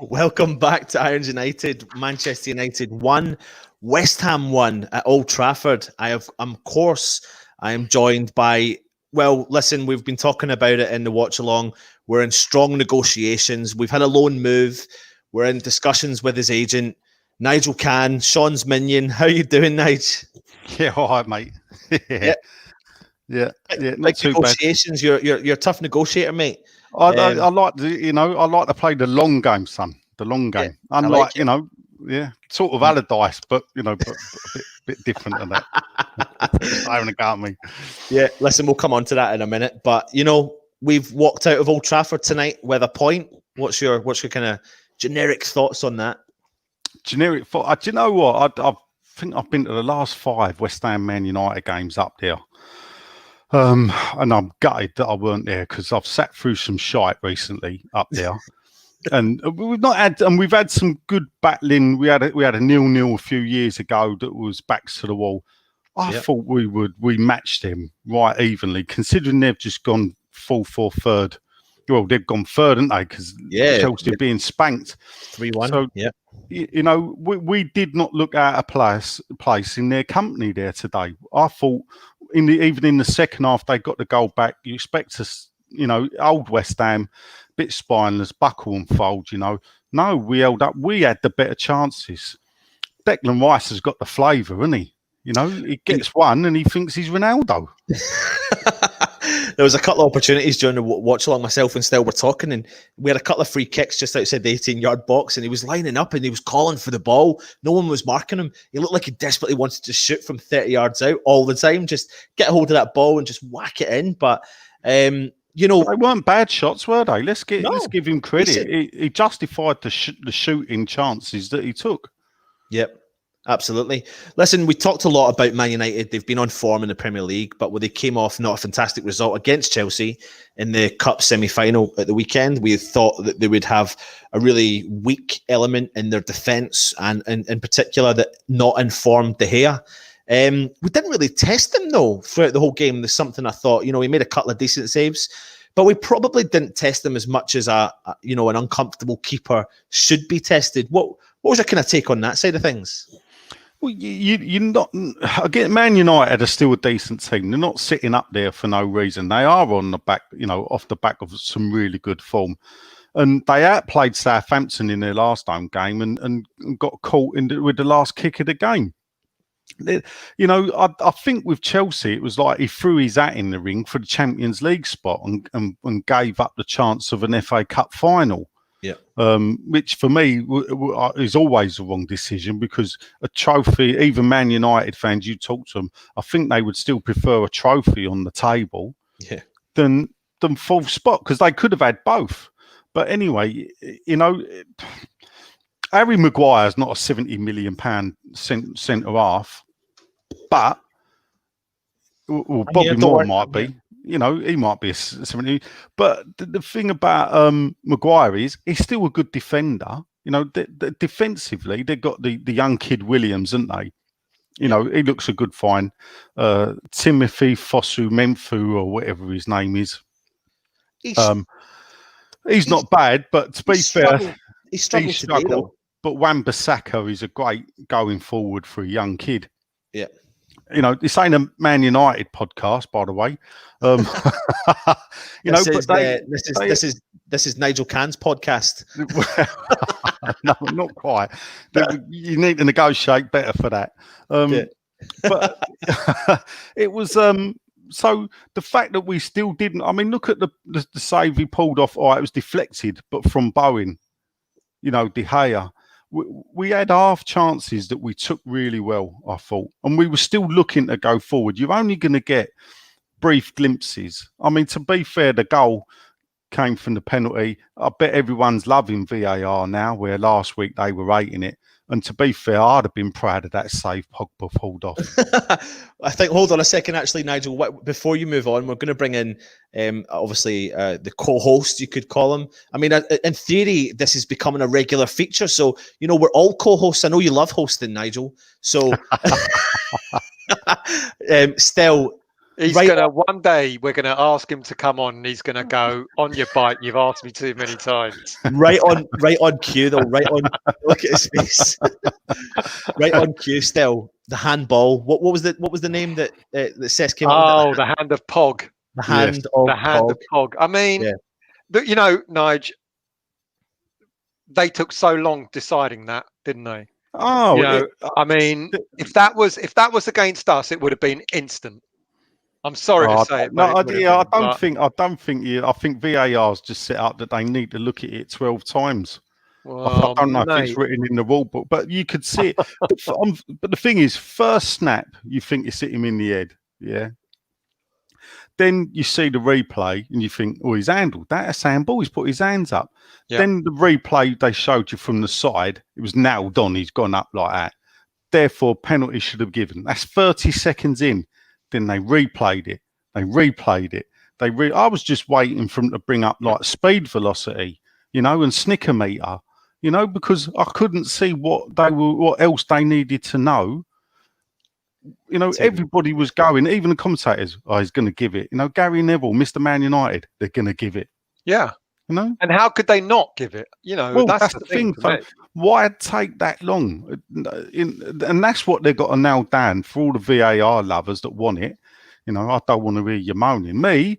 Welcome back to Irons United. Manchester United 1, West Ham 1 at Old Trafford. I am joined by, well, listen, we've been talking about it in the watch along. We're in strong negotiations. We've had a loan move. We're in discussions with his agent, Nigel Cann, Sean's minion. How you doing, Nige? Yeah, all right, mate. yeah, not too negotiations. bad. You're a tough negotiator, mate. I like to play the long game, son. The long game. Yeah, Unlike, sort of Allardyce, but but a bit different than that. Having a go at me. Yeah, listen, we'll come on to that in a minute. But we've walked out of Old Trafford tonight with a point. What's your kind of generic thoughts on that? Generic thought. Do you know what? I think I've been to the last 5 West Ham Man United games up there. And I'm gutted that I weren't there because I've sat through some shite recently up there. And we've had some good battling. We had a 0-0 a few years ago that was backs to the wall. I thought we matched them right evenly, considering they've just gone 4th or 3rd. Well, they've gone 3rd, haven't they? Because Chelsea are being spanked 3-1. So we did not look out of place in their company there today. I thought even in the second half they got the goal back. You expect us, old West Ham, bit spineless, buckle and fold. No, we held up. We had the better chances. Declan Rice has got the flavour, hasn't he? He gets one and he thinks he's Ronaldo. There was a couple of opportunities during the watch along. Myself and Still were talking, and we had a couple of free kicks just outside the 18-yard box, and he was lining up and he was calling for the ball. No one was marking him. He looked like he desperately wanted to shoot from 30 yards out all the time, just get a hold of that ball and just whack it in. But they weren't bad shots, were they? Let's give him credit. He justified the shooting chances that he took. Yep. Absolutely. Listen, we talked a lot about Man United. They've been on form in the Premier League, but when they came off not a fantastic result against Chelsea in the Cup semi-final at the weekend, we thought that they would have a really weak element in their defence, and in particular that not informed De Gea. We didn't really test them, though, throughout the whole game. There's something I thought, he made a couple of decent saves, but we probably didn't test them as much as an uncomfortable keeper should be tested. What was your kind of take on that side of things? Well, you're not. Again, Man United are still a decent team. They're not sitting up there for no reason. They are on the back, off the back of some really good form. And they outplayed Southampton in their last home game and got caught with the last kick of the game. I think with Chelsea, it was like he threw his hat in the ring for the Champions League spot and gave up the chance of an FA Cup final. Yeah, which for me is always the wrong decision, because a trophy, even Man United fans, you talk to them, I think they would still prefer a trophy on the table than 4th spot, because they could have had both. But anyway, Harry Maguire's not a £70 million centre half, but Bobby Moore might be. He might be a 70, but the thing about Maguire is he's still a good defender. Defensively, they've got the young kid Williams, haven't they? He looks a good find. Timothy Fosu-Mensah, or whatever his name is. He's not bad, but to be fair, he's struggled. But Wan-Bissaka is a great going forward for a young kid. Yeah. This ain't a Man United podcast, by the way. This is Nigel Cann's podcast. No, not quite. You need to negotiate better for that. But it was so the fact that we still didn't. I mean, look at the save he pulled off. It was deflected, but from Bowen, De Gea. We had half chances that we took really well, I thought, and we were still looking to go forward. You're only going to get brief glimpses. I mean, to be fair, the goal came from the penalty. I bet everyone's loving VAR now, where last week they were rating it. And to be fair, I'd have been proud of that save Pogba pulled off. I think, hold on a second, actually, Nigel, before you move on, we're going to bring in, obviously, the co-host, you could call him. I mean, in theory, this is becoming a regular feature. So, we're all co-hosts. I know you love hosting, Nigel. So, still, He's gonna one day we're gonna ask him to come on and he's gonna go, on your bike, you've asked me too many times. Right on cue though, look at his face. Right on cue still. The handball. What was the name that Sess came up with? The hand of Pog. The hand of Pog. I mean, you know, Nige, they took so long deciding that, didn't they? Oh, you know, I mean, if that was against us, it would have been instant. I'm sorry to say it. No, I don't think I think VAR's just set up that they need to look at it 12 times. Well, I don't know if it's written in the rule book, but you could see it. But the thing is, first snap, you think you hit him in the head, yeah. Then you see the replay and you think, oh, he's handled that. That's handball. He's put his hands up. Yep. Then the replay they showed you from the side, it was nailed on. He's gone up like that. Therefore, penalty should have given. That's 30 seconds in. Then they replayed it. I was just waiting for them to bring up like speed velocity, you know, and snicker meter, you know, because I couldn't see what else they needed to know. You know, everybody was going, even the commentators, he's going to give it. You know, Gary Neville, Mr. Man United, they're going to give it. Yeah. You know? And how could they not give it? You know, well, that's the thing. Why take that long? And that's what they've got to nail down for all the VAR lovers that want it. You know, I don't want to hear you moaning. Me,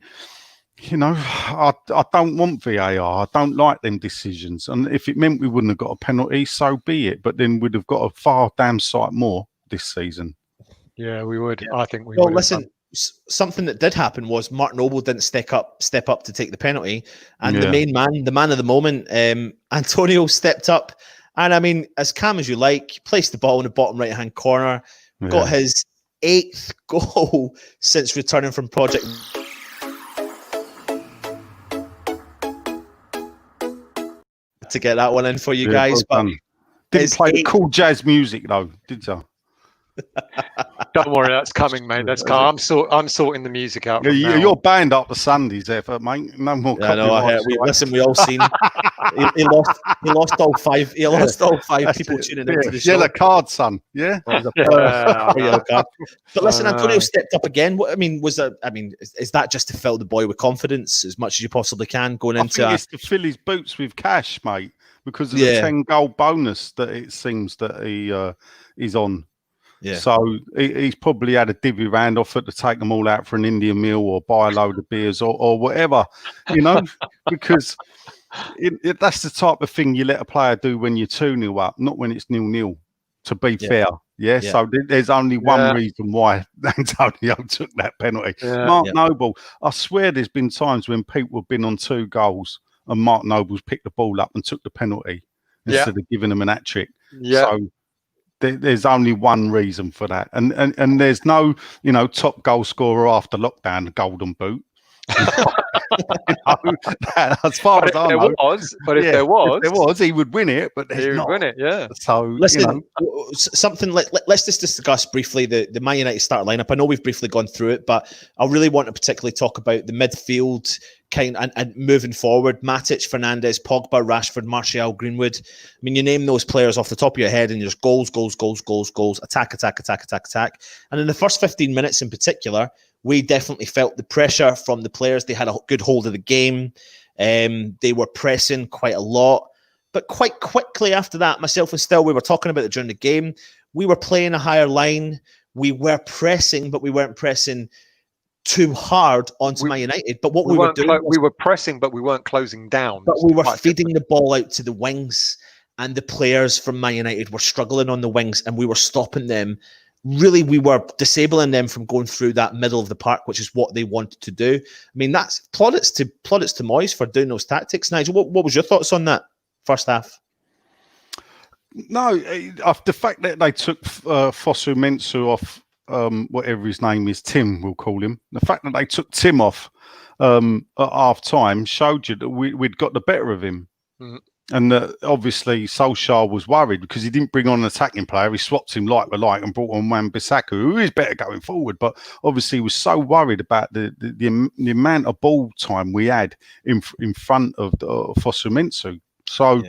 you know, I don't want VAR. I don't like them decisions. And if it meant we wouldn't have got a penalty, so be it. But then we'd have got a far damn sight more this season. Yeah, we would. Yeah. I think we would. Well, listen, something that did happen was Mark Noble didn't step up to take the penalty, and the man of the moment, Antonio, stepped up. And I mean, as calm as you like, placed the ball in the bottom right-hand corner, got his 8th goal since returning from Project. To get that one in for you guys, well but didn't play the cool jazz music though, did you? Don't worry, that's coming, mate. That's coming. I'm sorting the music out. You're banned up the Sundays, effort, mate. No more. Yeah, no, we all seen. he lost all five. He lost all five people tuning into the show. Yellow card, son. Yeah. Yellow card. But listen, Antonio stepped up again. What I mean was that. I mean, is that just to fill the boy with confidence as much as you possibly can going into? I think it's to fill his boots with cash, mate, because of the 10-goal bonus that it seems that he is on. Yeah. So he's probably had a divvy round offer to take them all out for an Indian meal or buy a load of beers or whatever, you know, because that's the type of thing you let a player do when you're 2-0 up, not when it's 0-0, to be fair. Yeah. So there's only one reason why Antonio took that penalty. Yeah. Mark Noble, I swear there's been times when people have been on 2 goals and Mark Noble's picked the ball up and took the penalty instead of giving them an hat-trick. Yeah. So there's only one reason for that, and there's no, you know, top goal scorer after lockdown, golden boot. As far as I know, if there was, he would win it. But he would win it, yeah. So listen, something let's just discuss briefly the Man United start lineup. I know we've briefly gone through it, but I really want to particularly talk about the midfield and moving forward. Matic, Fernandes, Pogba, Rashford, Martial, Greenwood. I mean, you name those players off the top of your head, and there's goals, attack. And in the first 15 minutes in particular, we definitely felt the pressure from the players. They had a good hold of the game. They were pressing quite a lot. But quite quickly after that, myself and Still, we were talking about it during the game. We were playing a higher line. We were pressing, but we weren't pressing too hard onto Man United. But what we were doing we were pressing, but we weren't closing down. But we were feeding the ball out to the wings, and the players from Man United were struggling on the wings, and we were stopping them. Really, we were disabling them from going through that middle of the park, which is what they wanted to do. I mean, that's plaudits to Moyes for doing those tactics. Nigel, what was your thoughts on that first half? No, the fact that they took Fosu Mensah off, whatever his name is, Tim, we'll call him. The fact that they took Tim off at half time showed you that we'd got the better of him. Mm-hmm. And obviously Solskjaer was worried because he didn't bring on an attacking player. He swapped him like for like and brought on Wan-Bissaka, who is better going forward. But obviously he was so worried about the amount of ball time we had in front of Fosu Mensah. So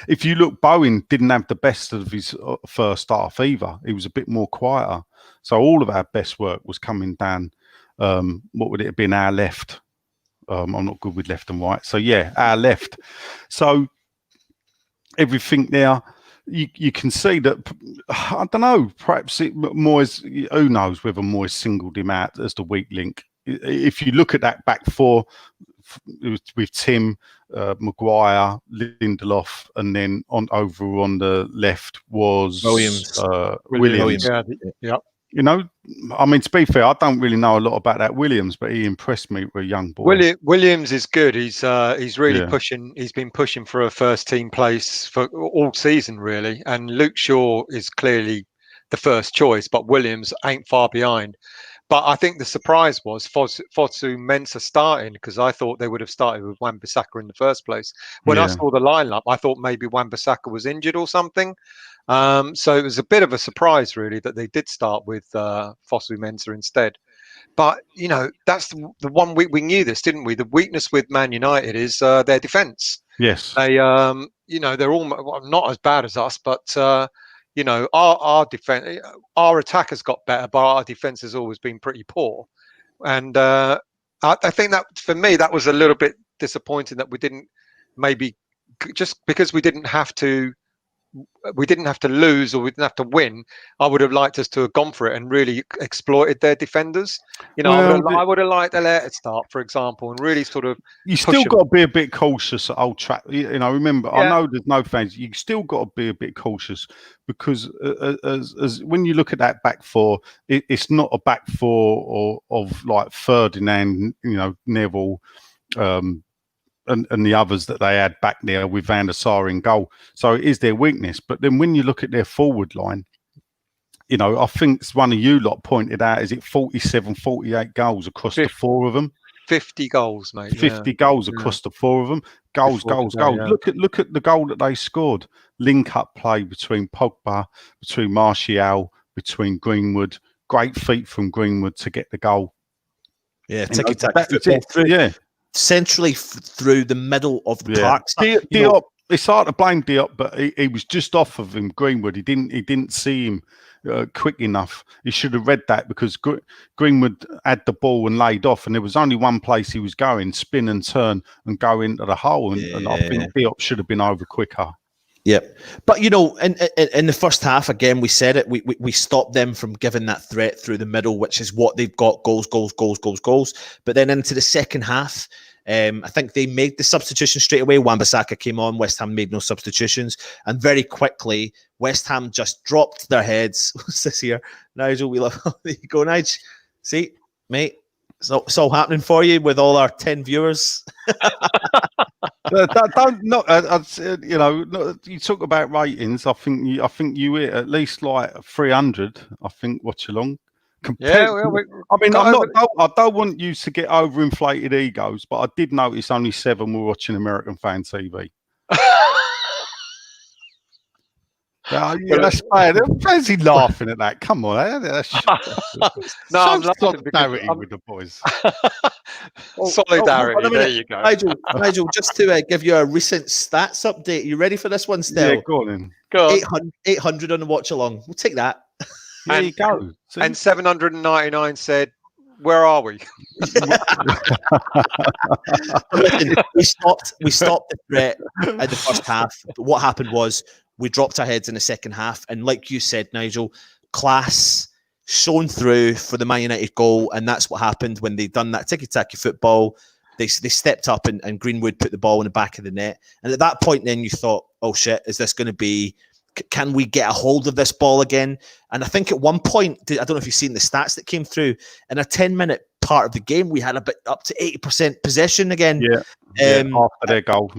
if you look, Bowen didn't have the best of his first half either. He was a bit more quieter. So all of our best work was coming down. What would it have been? Our left. I'm not good with left and right. So yeah, our left. So everything there, you can see that. I don't know. Perhaps Moyes. Who knows whether Moyes singled him out as the weak link. If you look at that back four with Tim, Maguire, Lindelof, and then over on the left was Williams. Yeah. You know, I mean, to be fair, I don't really know a lot about that Williams, but he impressed me for a young boy. Williams is good. He's really pushing. He's been pushing for a first team place for all season, really. And Luke Shaw is clearly the first choice, but Williams ain't far behind. But I think the surprise was Fosu Mensah starting, because I thought they would have started with Wan-Bissaka in the first place. When I saw the lineup, I thought maybe Wan-Bissaka was injured or something. So it was a bit of a surprise, really, that they did start with Fosu Mensah instead. But, you know, that's the 1 week we knew this, didn't we? The weakness with Man United is their defence. Yes. They, you know, they're almost not as bad as us, but, you know, our defence, our attack has got better, but our defence has always been pretty poor. And I think that, for me, that was a little bit disappointing that we didn't maybe, just because we didn't have to lose or we didn't have to win. I would have liked us to have gone for it and really exploited their defenders. You know, I would have liked Elair to start, for example, and really sort of. You still got to be a bit cautious at Old Trafford. You know, remember, I know there's no fans. You still got to be a bit cautious because as when you look at that back four, it's not a back four of like Ferdinand, you know, Neville. And the others that they had back there with Van der Sar in goal. So it is their weakness. But then when you look at their forward line, you know, I think one of you lot pointed out, is it 47, 48 goals across the four of them? 50 goals, mate. 50 goals across the four of them. Goals. Yeah. Look at the goal that they scored. Link-up play between Pogba, between Martial, between Greenwood. Great feat from Greenwood to get the goal. Yeah, ticky-tack football. Yeah. Centrally through the middle of the park. Diop, it's hard to blame Diop, but he was just off of him, Greenwood. He didn't see him quick enough. He should have read that, because Greenwood had the ball and laid off, and there was only one place he was going, spin and turn and go into the hole. And I think Diop should have been over quicker. Yep. But, you know, in the first half, again, we said it, we stopped them from giving that threat through the middle, which is what they've got, goals. But then into the second half, I think they made the substitution straight away. Wan-Bissaka came on, West Ham made no substitutions. And very quickly, West Ham just dropped their heads. What's this here? Nigel, there you go, Nigel. See, mate, it's all happening for you with all our 10 viewers. You know, you talk about ratings. I think you hit at least like 300. I think watch along. I mean, I don't want you to get overinflated egos, but I did notice only 7 were watching American fan TV. That's bad. Where's he laughing at that? Come on, no, I'm laughing with the boys. Solidarity. There you go, Nigel. Just to give you a recent stats update. You ready for this one? Still, yeah, go on then. Go on. 800 on the watch along. We'll take that. There you go. And 799 said, "Where are we?" Listen, we stopped the threat at the first half. But what happened was we dropped our heads in the second half, and like you said, Nigel, class shown through for the Man United goal, and that's what happened when they done that tiki-taka football. They stepped up and Greenwood put the ball in the back of the net, and at that point, then you thought, "Oh shit, is this going to be? Can we get a hold of this ball again?" And I think at one point, I don't know if you've seen the stats that came through, in a 10-minute part of the game, we had up to 80% possession again. After their goal,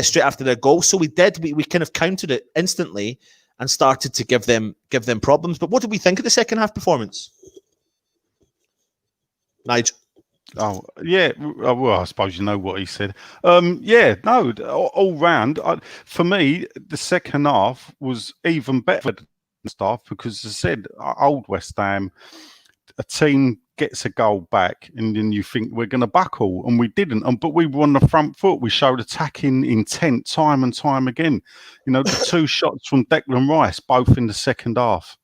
straight after their goal. So we kind of countered it instantly and started to give them problems. But what did we think of the second half performance, Nigel? Oh yeah, well, I suppose you know what he said. All round, for me, the second half was even better than the first half, because as I said, old West Ham, a team gets a goal back, and then you think we're going to buckle, and we didn't. But we were on the front foot. We showed attacking intent time and time again. You know, the 2 shots from Declan Rice, both in the second half,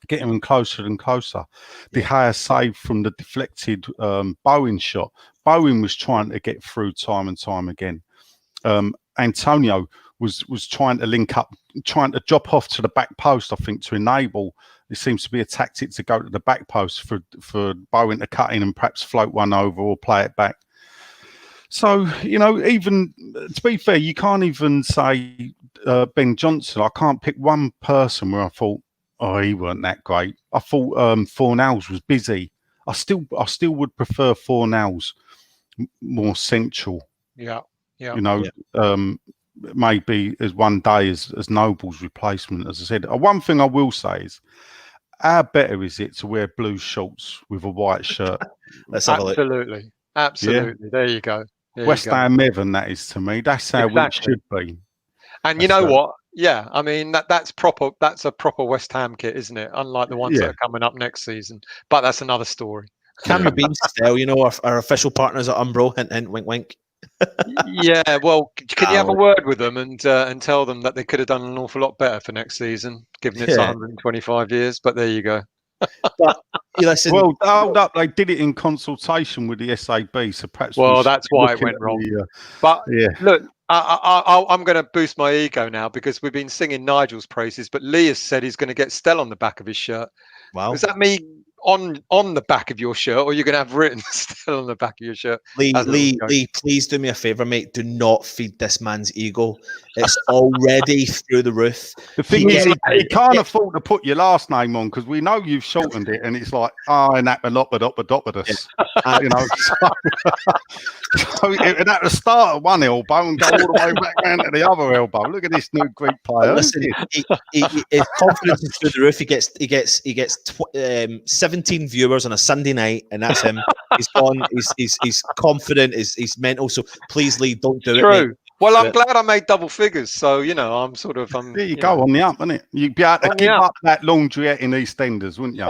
getting them closer and closer. De Gea saved from the deflected Bowen shot. Bowen was trying to get through time and time again. Antonio was trying to link up, trying to drop off to the back post, I think, to enable. It seems to be a tactic to go to the back post for Bowen to cut in and perhaps float one over or play it back. So, you know, even to be fair, you can't even say Ben Johnson. I can't pick one person where I thought, oh, he weren't that great. I thought Fornals was busy. I still would prefer Fornals more central. Yeah. You know, maybe as one day as Noble's replacement. As I said, one thing I will say is, how better is it to wear blue shorts with a white shirt? Let's have a look. Absolutely. Yeah. There you go. West Ham Evan, that is to me. That's how it should be. And you know what? Yeah, I mean that's proper. That's a proper West Ham kit, isn't it? Unlike the ones that are coming up next season. But that's another story. Camera Bean style, you know, our official partners at Umbro. Hint, hint, wink, wink. Yeah, well, can you have a word with them and tell them that they could have done an awful lot better for next season, given it's 125 years? But there you go. But you listen. Well, hold up, they did it in consultation with the SAB, so perhaps. Well, that's why it went wrong. But look, I'm going to boost my ego now because we've been singing Nigel's praises, but Lee has said he's going to get Stell on the back of his shirt. Wow. Does that mean on the back of your shirt, or you're going to have written Stell on the back of your shirt? Lee, please do me a favor, mate. Do not feed this man's ego. It's already through the roof. The thing is, he can't afford to put your last name on because we know you've shortened it, and it's like, and that Melopodopodopodus. You know, so it had to start at one elbow and go all the way back down to the other elbow. Look at this new Greek player. Listen, his confidence is through the roof. He gets 17 viewers on a Sunday night, and that's him. He's gone. He's confident. He's mental. So please, Lee, don't do it. True. Well, I'm glad I made double figures. So, you know, I'm sort of... there you go, on the up, isn't it? You'd be able to keep up that laundrette in EastEnders, wouldn't you?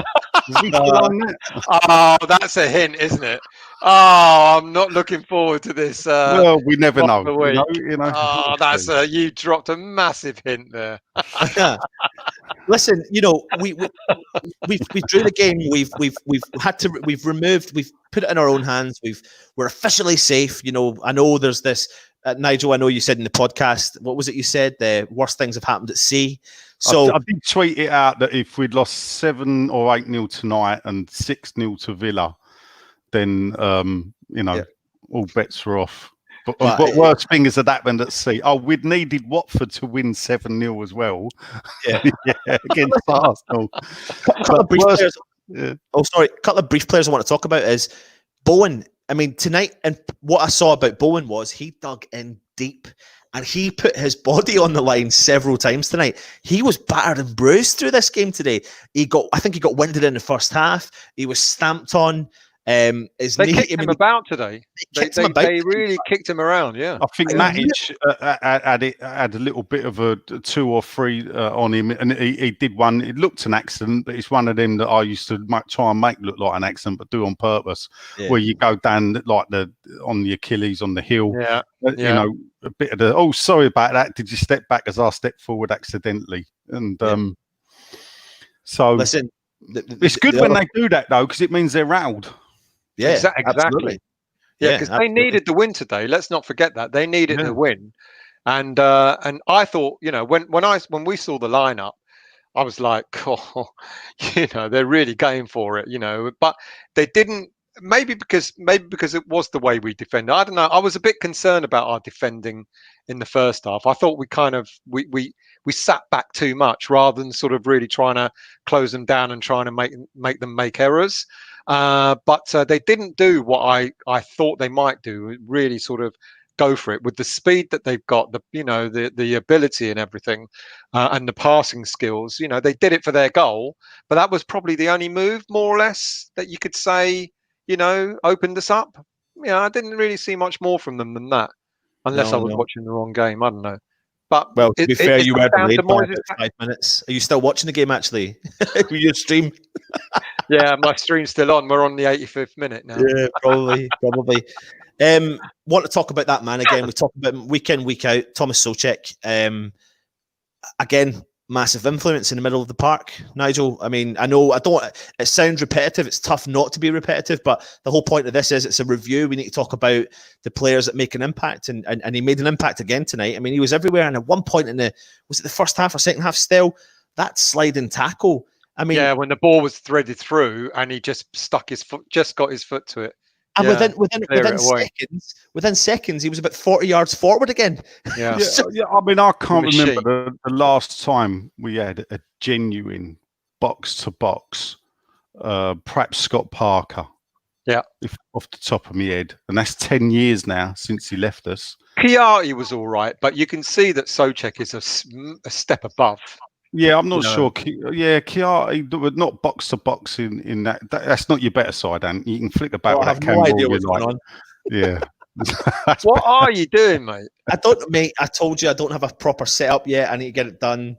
Oh, that's a hint, isn't it? Oh, I'm not looking forward to this. Well, we never know. You know. Oh, that's you dropped a massive hint there. Listen, you know, we drew the game. We've put it in our own hands. We're officially safe. You know, I know there's this. Nigel, I know you said in the podcast, what was it you said? The worst things have happened at sea. So I did tweet it out that if we'd lost 7 or 8-0 tonight and 6-0 to Villa, then you know, all bets are off. But worse things had happened at sea. Oh, we'd needed Watford to win 7-0 as well. Yeah, against Arsenal. A couple of brief players I want to talk about is Bowen. I mean, tonight, and what I saw about Bowen was he dug in deep and he put his body on the line several times tonight. He was battered and bruised through this game today. I think he got winded in the first half. He was stamped on. They kicked him about today. They really kicked him around. Yeah, I think Matic had a little bit of a 2 or 3 on him, and he did one. It looked an accident, but it's one of them that I used to try and make look like an accident, but do on purpose. Where you go down like on the Achilles on the heel. You know, a bit of the sorry about that. Did you step back as I stepped forward accidentally? And so listen, it's good when they do that though, because it means they're rattled. Yeah, exactly. Absolutely. Yeah, because they needed the win today. Let's not forget that they needed the win, and I thought, you know, when we saw the lineup, I was like, oh, you know, they're really going for it, you know, but they didn't. Maybe because it was the way we defended. I don't know. I was a bit concerned about our defending in the first half. I thought we kind of we sat back too much rather than sort of really trying to close them down and trying to make them make errors. But they didn't do what I thought they might do. Really, sort of go for it with the speed that they've got, the ability and everything, and the passing skills. You know, they did it for their goal, but that was probably the only move, more or less, that you could say, you know, opened us up. Yeah, I didn't really see much more from them than that, unless I was watching the wrong game. I don't know. But well, to be fair, you were delayed by about 5 minutes. Are you still watching the game, actually? With your stream? Yeah, my stream's still on. We're on the 85th minute now. Yeah, probably. Want to talk about that man again. We talk about him week in, week out. Thomas Souček. Again, massive influence in the middle of the park, Nigel. I mean, it sounds repetitive. It's tough not to be repetitive, but the whole point of this is it's a review. We need to talk about the players that make an impact, and he made an impact again tonight. I mean, he was everywhere, and at one point was it the first half or second half still, that sliding tackle. I mean, yeah, when the ball was threaded through and he just got his foot to it. And within seconds, he was about 40 yards forward again. Yeah. I mean, I can't remember the last time we had a genuine box-to-box, perhaps Scott Parker. Yeah. Off the top of my head. And that's 10 years now since he left us. Chiari was all right, but you can see that Souček is a step above. Yeah, I'm not sure. Yeah, Chiari, not box to box in that. That's not your better side, and you can flick about with that camera. No idea what's going on. Yeah. What are you doing, mate? I told you I don't have a proper setup yet. I need to get it done.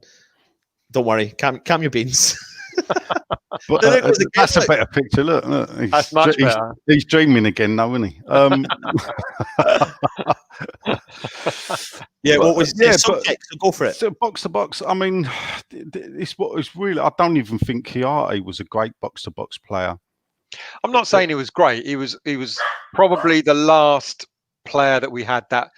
Don't worry. Calm your beans. But that's a better picture. Look, that's much better. He's dreaming again, now, isn't he? Yeah, so go for it. So box to box. I mean, it's really. I don't even think Chiari was a great box to box player. I'm not saying he was great. He was probably the last player that we had that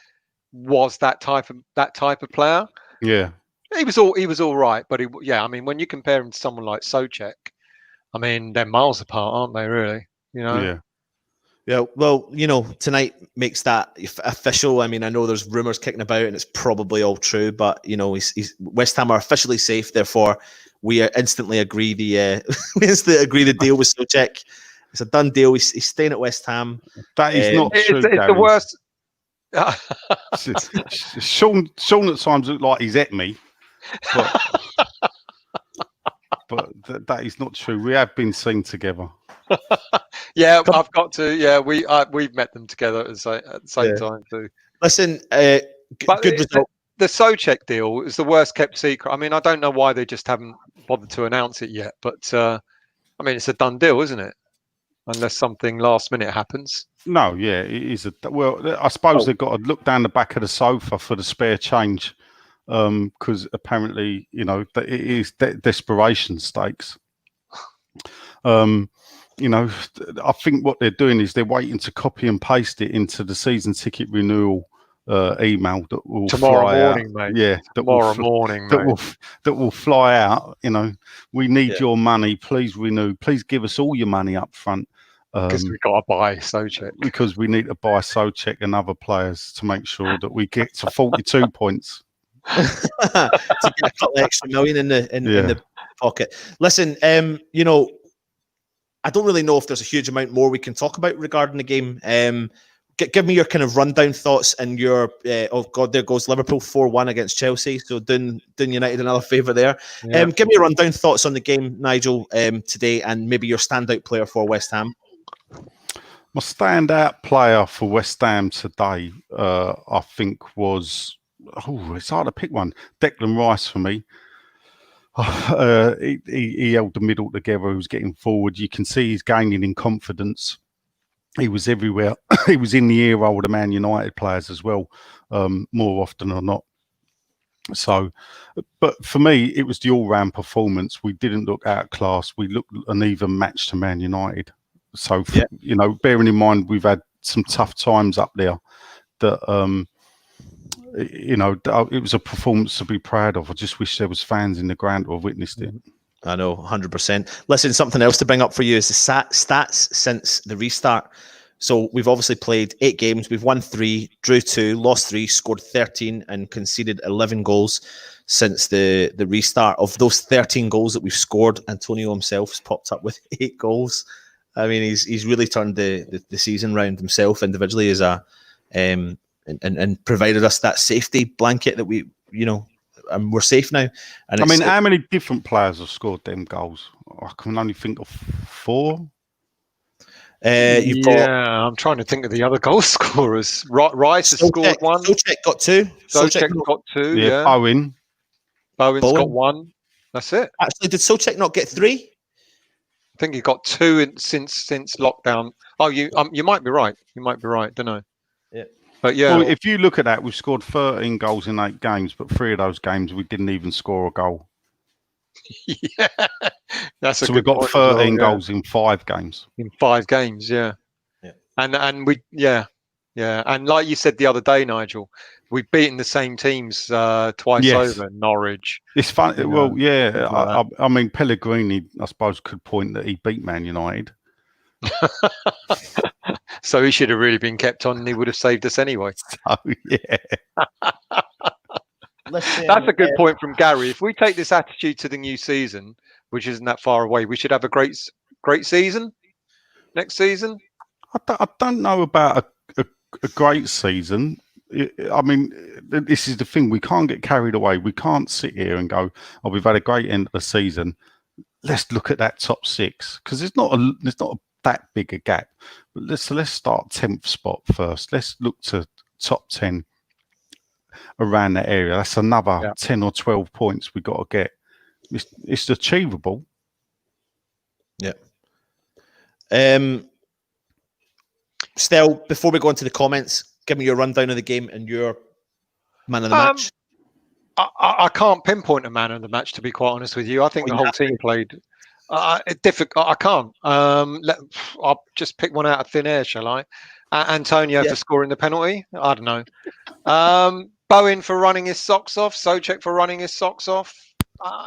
was that type of player. Yeah. He was all right, but I mean, when you compare him to someone like Souček, I mean, they're miles apart, aren't they? Really, Yeah. Yeah. Well, tonight makes that official. I mean, I know there's rumors kicking about, and it's probably all true, but he's West Ham are officially safe. Therefore, we instantly agree the deal with Souček. It's a done deal. He's staying at West Ham. That is not true. It's the worst. Sean at times looked like he's at me. But that is not true. We have been seen together. Yeah, I've got to. Yeah, we've met them together at the same time too. Listen, good result. The Souček deal is the worst kept secret. I mean, I don't know why they just haven't bothered to announce it yet. But I mean, it's a done deal, isn't it? Unless something last minute happens. No, yeah, it is. I suppose they've got to look down the back of the sofa for the spare change. Because apparently, it is desperation stakes. I think what they're doing is they're waiting to copy and paste it into the season ticket renewal email that will fly out. Mate. Yeah, tomorrow morning, that will fly out. We need your money. Please renew. Please give us all your money up front. Because we've got to buy Souček. Because we need to buy Souček and other players to make sure that we get to 42 points. To get a couple of extra million in the pocket. Listen, I don't really know if there's a huge amount more we can talk about regarding the game. Give me your kind of rundown thoughts and your there goes Liverpool 4-1 against Chelsea. So doing United another favour there. Yeah. Give me your rundown thoughts on the game, Nigel, today, and maybe your standout player for West Ham. My standout player for West Ham today, I think, was. It's hard to pick one. Declan Rice for me. He held the middle together. He was getting forward. You can see he's gaining in confidence. He was everywhere. He was in the ear roll of the Man United players as well, more often or not. So, but for me, it was the all-round performance. We didn't look outclassed. We looked an even match to Man United. So, bearing in mind we've had some tough times up there, that it was a performance to be proud of. I just wish there was fans in the ground to have witnessed it. I know, 100%. Listen, something else to bring up for you is the stats since the restart. So we've obviously played 8 games. We've won 3, drew 2, lost 3, scored 13, and conceded 11 goals since the restart. Of those 13 goals that we've scored, Antonio himself has popped up with 8 goals. I mean, he's really turned the season round himself individually as and provided us that safety blanket that we, we're safe now. And I mean, how many different players have scored them goals? I can only think of 4. I'm trying to think of the other goal scorers. Rice has scored 1. Souček got 2. Souček got 2. Yeah. Bowen's got 1. That's it. Actually, did Souček not get 3? I think he got 2 since lockdown. Oh, you might be right. You might be right. Don't know. Yeah. But yeah. Well, if you look at that, we've scored 13 goals in 8 games, but 3 of those games we didn't even score a goal. Yeah, that's a so good we've got point 13 as well, goals in 5 games. in 5 games. Yeah. And we and like you said the other day, Nigel, we've beaten the same teams twice over. Norwich. It's funny. Well, yeah. like I mean, Pellegrini, I suppose, could point that he beat Man United. So he should have really been kept on, and he would have saved us anyway. So yeah. That's a good point from Gary. If we take this attitude to the new season, which isn't that far away, we should have a great season next season. I don't know about a great season. I mean, this is the thing. We can't get carried away. We can't sit here and go, "Oh, we've had a great end of the season. Let's look at that top 6," because there's not that big a gap. But let's start 10th spot first. Let's look to top 10 around that area. That's another 10 or 12 points we got to get. It's achievable. Yeah. Still, before we go into the comments, give me your rundown of the game and your man of the match. I can't pinpoint a man of the match, to be quite honest with you. I think the whole team played. Difficult. I can't. I'll just pick one out of thin air, shall I? Antonio for scoring the penalty. I don't know. Bowen for running his socks off. Souček for running his socks off.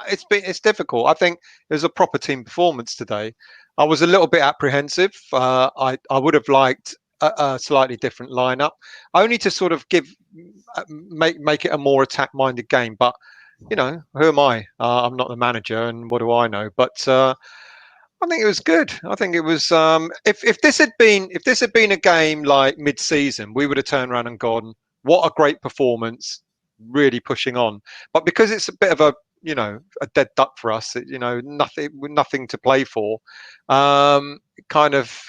It's difficult. I think it was a proper team performance today. I was a little bit apprehensive. I would have liked a slightly different lineup, only to sort of make it a more attack-minded game. But you know, who am I? I'm not the manager, and what do I know? But I think it was good. I think it was. If this had been a game like mid-season, we would have turned around and gone, "What a great performance!" Really pushing on. But because it's a bit of a dead duck for us, nothing to play for. Kind of,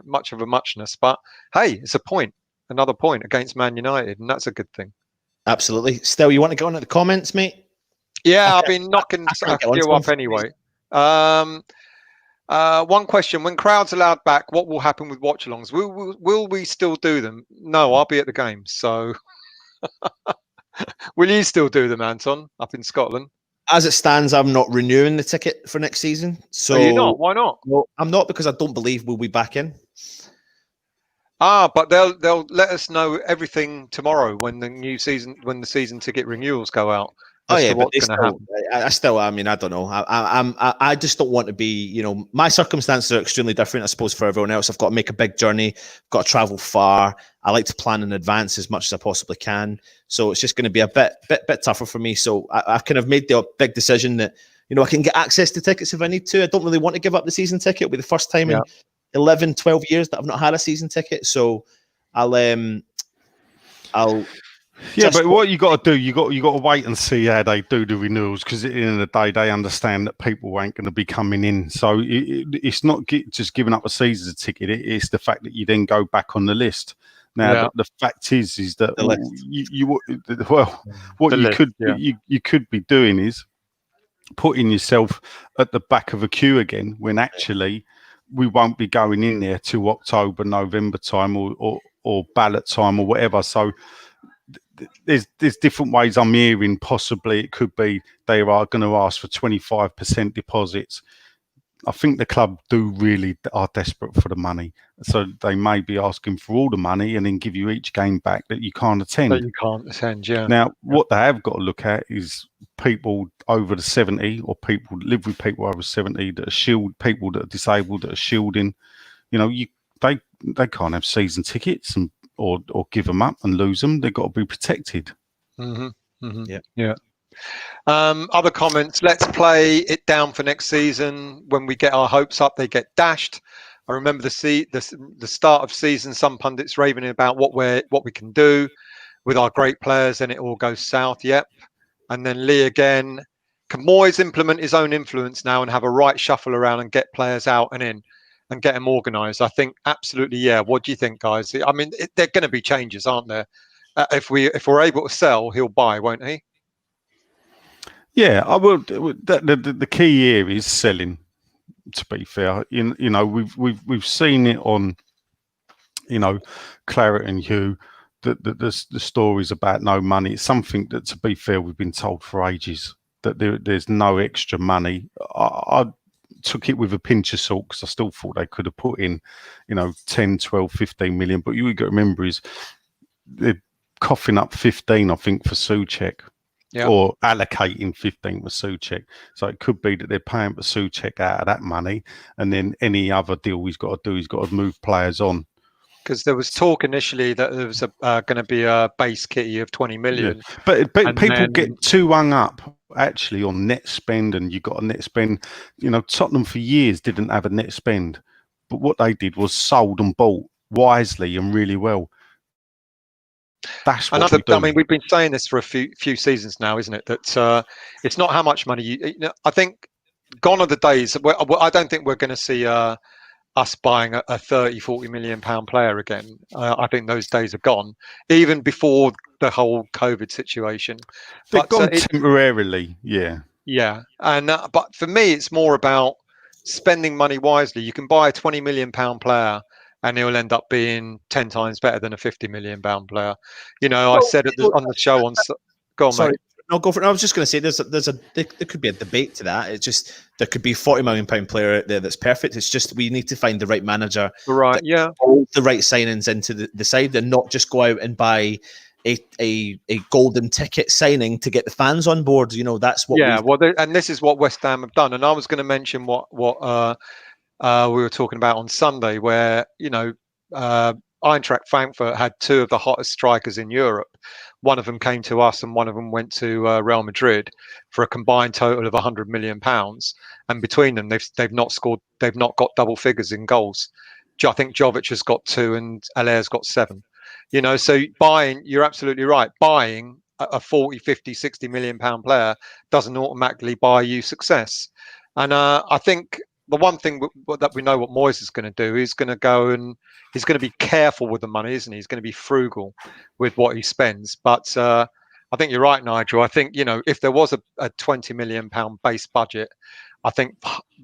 much of a muchness. But hey, it's a point, another point against Man United, and that's a good thing. Absolutely. Still, you want to go into the comments, mate? Yeah, I've been knocking a few up anyway. One question: when crowds allowed back, what will happen with watch-alongs? Will we still do them? No, I'll be at the game. So, will you still do them, Anton, up in Scotland? As it stands, I'm not renewing the ticket for next season. So, are you not? Why not? No, I'm not, because I don't believe we'll be back in. But they'll let us know everything tomorrow when the season ticket renewals go out. Oh yeah, but I mean, I don't know. I just don't want to be. My circumstances are extremely different, I suppose, for everyone else. I've got to make a big journey. I've got to travel far. I like to plan in advance as much as I possibly can. So it's just going to be a bit tougher for me. So I kind of made the big decision that I can get access to tickets if I need to. I don't really want to give up the season ticket. It'll be the first time in 11, 12 years that I've not had a season ticket. So I'll. Yeah, but what you got to do, you got to wait and see how they do the renewals, because at the end of the day, they understand that people ain't going to be coming in. So it's not just giving up a season ticket; it's the fact that you then go back on the list. Now, the fact is that you could be doing is putting yourself at the back of a queue again, when actually we won't be going in there till October, November time, or ballot time, or whatever. So there's different ways I'm hearing. Possibly it could be they are going to ask for 25% deposits. I think the club are desperate for the money, so they may be asking for all the money and then give you each game back that you can't attend. Now, what they have got to look at is people over the 70, or people that live with people over 70 that are people that are disabled, that are shielding. They can't have season tickets or give them up and lose them. They've got to be protected. Mm-hmm. Mm-hmm. Yeah. Other comments: let's play it down for next season. When we get our hopes up, they get dashed. I remember the start of season, some pundits raving about what we can do with our great players, and it all goes south. Yep. And then Lee again: can Moyes implement his own influence now and have a right shuffle around and get players out and in and get them organised? I think absolutely, yeah. What do you think, guys? I mean, there are going to be changes, aren't there? If we're able to sell, he'll buy, won't he? Yeah, I will. The key here is selling. To be fair, you know, we've seen it on, you know, Claret and Hugh. The stories about no money. It's something that, to be fair, we've been told for ages that there's no extra money. I took it with a pinch of salt because I still thought they could have put in, you know, 10, 12, 15 million. But you got to remember is they're coughing up 15, I think, for Souček. Yeah. Or allocating 15 for Souček. So it could be that they're paying for Souček out of that money, and then any other deal he's got to do, he's got to move players on. Because there was talk initially that there was going to be a base kitty of 20 million. Yeah. But people get too hung up actually on net spend, and you got a net spend. You know, Tottenham for years didn't have a net spend, but what they did was sold and bought wisely and really well. That's what we do. I mean, we've been saying this for a few seasons now, isn't it? That it's not how much money you know, I think gone are the days. I don't think we're going to see us buying a 30, 40 million pound player again. I think those days are gone, even before the whole COVID situation. They've gone temporarily, yeah. Yeah, and but for me, it's more about spending money wisely. You can buy a 20 million pound player, and he'll end up being 10 times better than a 50 million pound player. You know, I said on the show on. Go on, sorry. Mate. No, go for it. I was just going to say there could be a debate to that. It's just there could be £40 million player out there that's perfect. It's just we need to find the right manager, right? Yeah, all the right signings into the side, and not just go out and buy a golden ticket signing to get the fans on board. You know, that's what. Yeah, and this is what West Ham have done. And I was going to mention what we were talking about on Sunday, where you know Eintracht Frankfurt had two of the hottest strikers in Europe. One of them came to us, and one of them went to Real Madrid for a combined total of £100 million. And between them, they've not scored. They've not got double figures in goals. I think Jovic has got 2, and Aller's got 7. You know, so buying, you're absolutely right. Buying a 40, 50, 60 million pound player doesn't automatically buy you success. And I think the one thing that we know what Moyes is going to do, he's going to go and he's going to be careful with the money, isn't he? He's going to be frugal with what he spends. But I think you're right, Nigel. I think, you know, if there was a 20 million pound base budget, I think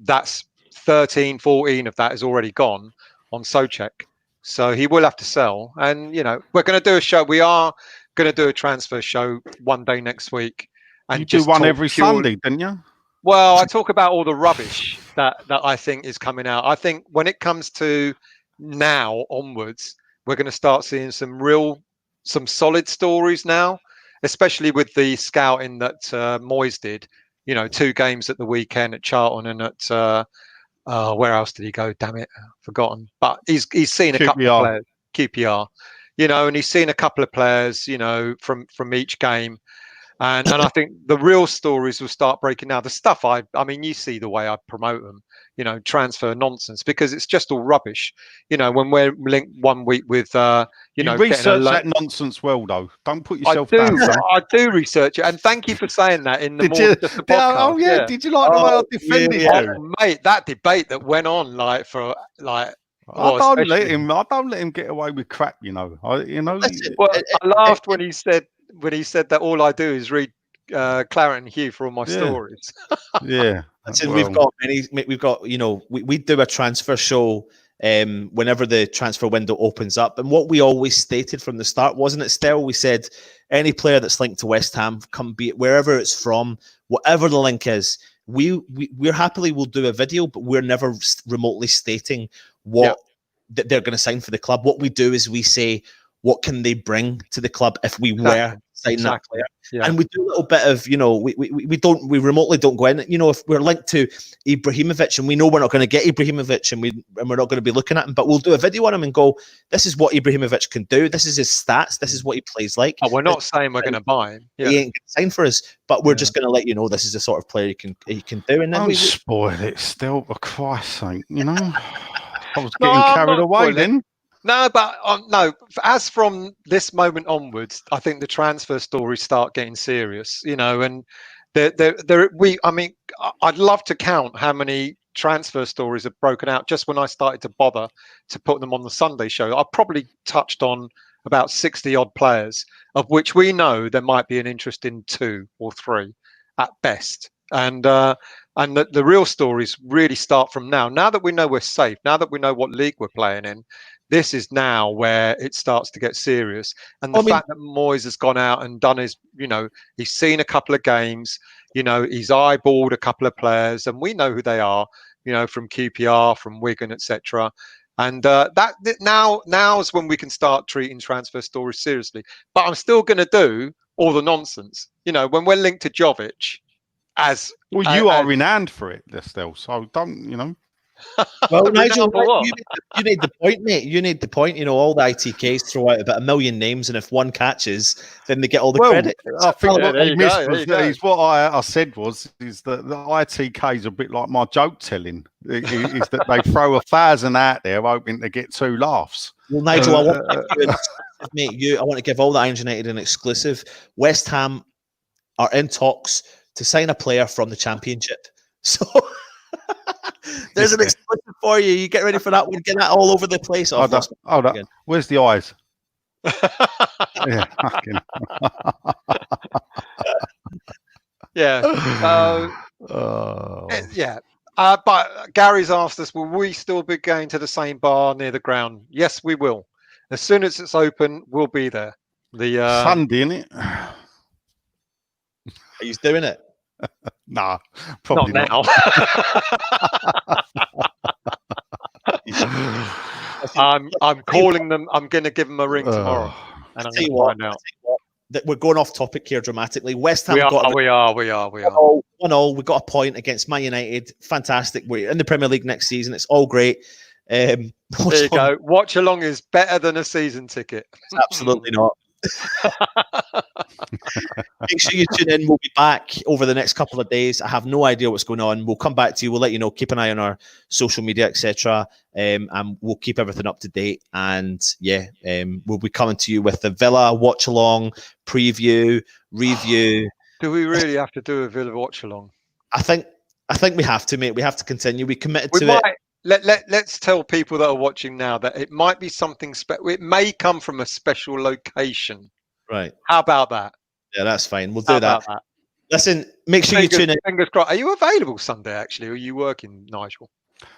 that's 13, 14 of that is already gone on Souček. So he will have to sell. And, you know, we're going to do a show. We are going to do a transfer show one day next week. And you do one every Sunday, didn't you? Well, I talk about all the rubbish that I think is coming out. I think when it comes to now onwards, we're going to start seeing some solid stories now, especially with the scouting that Moyes did. You know, 2 games at the weekend at Charlton and at where else did he go? Damn it, I've forgotten. But he's seen a couple of players, QPR, you know, and he's seen a couple of players, you know, from each game. And I think the real stories will start breaking now. The stuff I mean, you see the way I promote them, you know, transfer nonsense, because it's just all rubbish. You know, when we're linked one week with, you know, research that nonsense well, though. Don't put yourself down. I do research it, and thank you for saying that in the podcast. Oh yeah, did you like the way I defended you? Oh, mate, that debate that went on I don't let him get away with crap. You know, I laughed when he said that all I do is read Claret and Hugh for all my stories. Yeah. Listen, we've got, you know, we do a transfer show whenever the transfer window opens up. And what we always stated from the start, wasn't it, Stel? We said any player that's linked to West Ham, be it wherever it's from, whatever the link is, we're happily will do a video, but we're never remotely stating what that they're going to sign for the club. What we do is we say, what can they bring to the club if we were signing that player? Yeah. And we do a little bit of, you know, we remotely don't go in. You know, if we're linked to Ibrahimovic and we know we're not going to get Ibrahimovic and we're not going to be looking at him, but we'll do a video on him and go, this is what Ibrahimovic can do. This is his stats. This is what he plays like. Oh, we're not saying we're going to buy him. Yeah. He ain't going to sign for us, but we're just going to let you know this is the sort of player he can do. And then don't spoil it, still, for Christ's sake, you know. I was getting carried away then. No, but no. As from this moment onwards, I think the transfer stories start getting serious. You know, and I mean, I'd love to count how many transfer stories have broken out just when I started to bother to put them on the Sunday show. I probably touched on about 60 odd players, of which we know there might be an interest in 2 or 3. at best. And the real stories really start from now. Now that we know we're safe, now that we know what league we're playing in, this is now where it starts to get serious. And the fact that Moyes has gone out and done his, he's seen a couple of games, he's eyeballed a couple of players, and we know who they are, from QPR, from Wigan, etc. And now's when we can start treating transfer stories seriously. But I'm still going to do all the nonsense, when we're linked to Jovic. You are in hand for it, Estelle. So don't. Well, Nigel, you need the point, mate. You need the point. All the ITKs throw out about 1 million names, and if one catches, then they get all the credit. I think what they missed was what I said is that the ITK is a bit like my joke telling. Is that they throw 1,000 out there hoping to get 2 laughs. Well, Nigel, I want to give you I want to give all the Irons United an exclusive. West Ham are in talks to sign a player from the Championship. So. There's an exclusive for you. You get ready for that one. Get that all over the place. Hold up. Where's the eyes? Yeah. Yeah. Yeah. But Gary's asked us, will we still be going to the same bar near the ground? Yes, we will. As soon as it's open, we'll be there. The Sunday, innit? Are you doing it? Nah, probably not now. I'm calling them. I'm going to give them a ring tomorrow, and I'm going to find out. That we're going off topic here dramatically. West Ham we are. 1-0. We got a point against Man United. Fantastic. We're in the Premier League next season. It's all great. There you go. Watch along is better than a season ticket. Absolutely not. Make sure you tune in. We'll be back over the next couple of days. I have no idea what's going on. We'll come back to you. We'll let you know. Keep an eye on our social media, etc. And we'll keep everything up to date. And we'll be coming to you with the Villa watch along, preview, review. Do we really have to do a Villa watch along? I think we have to, mate. We have to continue. We committed to it. Let's tell people that are watching now that it might be something special. It may come from a special location. Right. How about that? Yeah, that's fine. We'll do that. Listen, make sure you tune in. Fingers crossed. Are you available Sunday, actually? Or are you working, Nigel?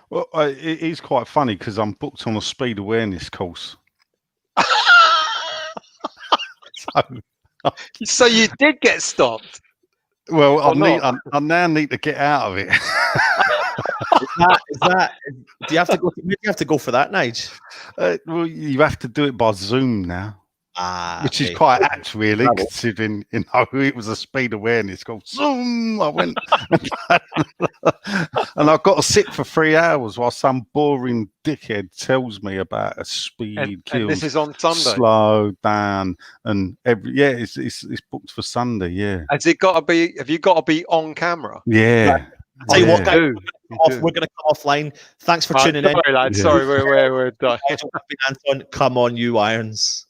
Well, it is quite funny because I'm booked on a speed awareness course. So you did get stopped? Well, I now need to get out of it. Is that? Do you have to go? Maybe you have to go for that, Nige. Well, you have to do it by Zoom now, which is quite apt, really, considering it was a speed awareness called Zoom. I went, and I've got to sit for 3 hours while some boring dickhead tells me about a speed kill. And this is on Sunday. Slow down, and it's booked for Sunday. Yeah. Has it got to be? Have you got to be on camera? Yeah. Tell you what, guys, we're going to come offline. Thanks for tuning in. Sorry, lads. Sorry, we're done. Anton, come on, you Irons.